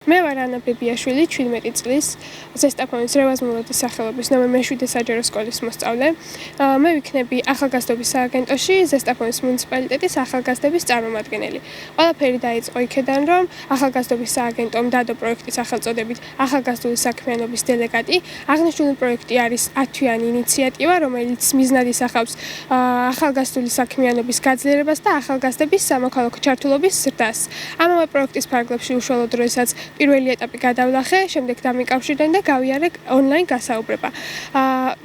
მე ვარ ანა ბებიაშვილი, 17 წლის, ზესტაფონის რევაზმულოდის სახელობის ნომერ მე-7 საჯარო სკოლის მოსწავლე. მე ვიქნები ახალგაზრდობის სააგენტოში, ზესტაფონის მუნიციპალიტეტის ახალგაზრდების წარმომადგენელი. ყველაფერი დაიწყო იქედან, რომ ახალგაზრდობის სააგენტომ დადო პროექტის სახელწოდებით ახალგაზრდული საქმიანობის დელეგატი. აღნიშნული პროექტი არის 10-თვიანი ინიციატივა, რომელიც მიზნად ისახავს ახალგაზრდული საქმიანობის გაძლიერებას და ახალგაზრდების სამოქალაქო ჩართულობის ზრდას. ამავე პროექტის ფარგლებში უშუალო დროისაც პირველი ეტაპი გადავლახე, შემდეგ დამიკავშირდნენ და გავიარე ონლაინ გასაუბრება.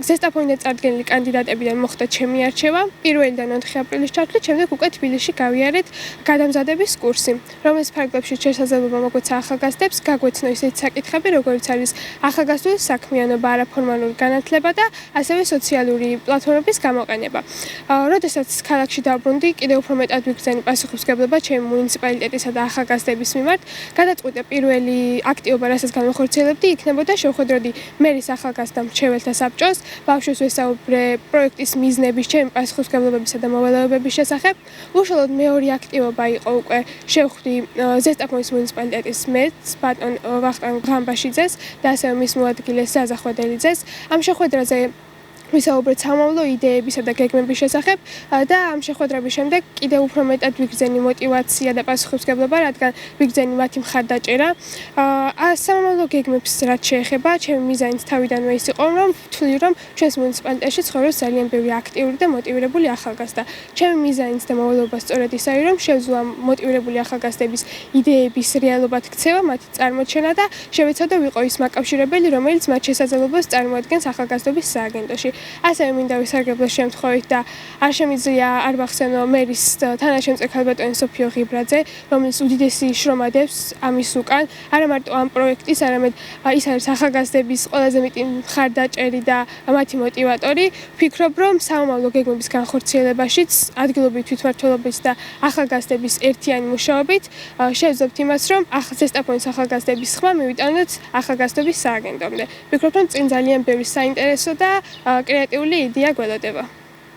ზესტაფონიდან წარდგენილი კანდიდატებიდან მოხდა ჩემი არჩევა. 1-დან 4 აპრილის ჩათვლით, შემდეგ უკვე თბილისში გავიარეთ გადამზადების კურსი, რომლის ფარგლებში შესაძლებლობა მოგვეცა ახალგაზრდებს გაგვეცნო ისეთი საკითხები, როგორიც არის ახალგაზრდული საქმიანობა, არაფორმალური განათლება და ასევე სოციალური პლატფორმების გამოყენება. როდესაც ქალაქში დავბრუნდი, კიდევ უფრო მეტად ვიგრძენი პასუხისმგებლობა ჩემი მუნიციპალიტეტისა და ახალგაზრდების მიმართ. გადაწყვიტე პირველი აქტივობა, რასაც განვახორციელებდი, იქნებოდა შევხვედროდი მერის ახალგაზრდა მრჩეველთა საბჭოს, ბავშვებს ვესაუბრე პროექტის მიზნების, ჩემი პასუხისმგებლობებისა და მოვალეობების შესახებ. უშუალოდ მეორე აქტივობა იყო უკვე შევხვდი ზესტაფონის მუნიციპალიტეტის მერს, ბატონ ვახტანგ ღამბაშიძეს და ასევე მის მოადგილეს ზაზა ხვედელიძეს. ამ შეხვედრაზე ვისაუბრეთ სამომავლო იდეებისა და გეგმების შესახებ და ამ შეხვედრების შემდეგ კიდევ უფრო მეტად ვიგრძენი მოტივაცია და პასუხისმგებლობა, რადგან ვიგრძენი მათი მხარდაჭერა. სამომავლო გეგმებს რაც შეეხება, ჩემი მიზანიც თავიდანვე ის იყო, რომ ვთვლი, რომ ჩვენს მუნიციპალიტეტში ცხოვრობს ძალიან ბევრი აქტიური და მოტივირებული ახალგაზრდა. ჩემი მიზანიც და მოვალეობა სწორედ ის არის, რომ შევძლო ამ მოტივირებული ახალგაზრდების იდეების რეალობად ქცევა, მათი წარმოჩენა და შევეცადო ვიყო ის მაკავშირებელი, რომელიც მათ შესაძლებლობას წარმოადგენს ახალგაზრდობის სააგენტოში. ასევე მინდა ვისარგებლო შემთხვევით და არ შემიძლია არ ვახსენო მერის თანაშემწე ქალბატონი სოფიო ღიბრაძე, რომელიც უდიდესი შრომა დევს ამის უკან, არა მარტო ამ პროექტის, არამედ ის არის ახალგაზრდების ყველაზე მეტი მხარდაჭერი და მათი მოტივატორი. ვფიქრობ, რომ სამომავლო გეგმების განხორციელებაშიც ადგილობრივი თვითმმართველობის და ახალგაზრდების ერთიანი მუშაობით შევძლებთ იმას, რომ ზესტაფონის ახალგაზრდების ხმა მივიტანოთ ახალგაზრდობის სააგენტომდე. ვფიქრობ, რომ წინ ძალიან ბევრი საინტერესო და კრეატიული იდეა გველოდება.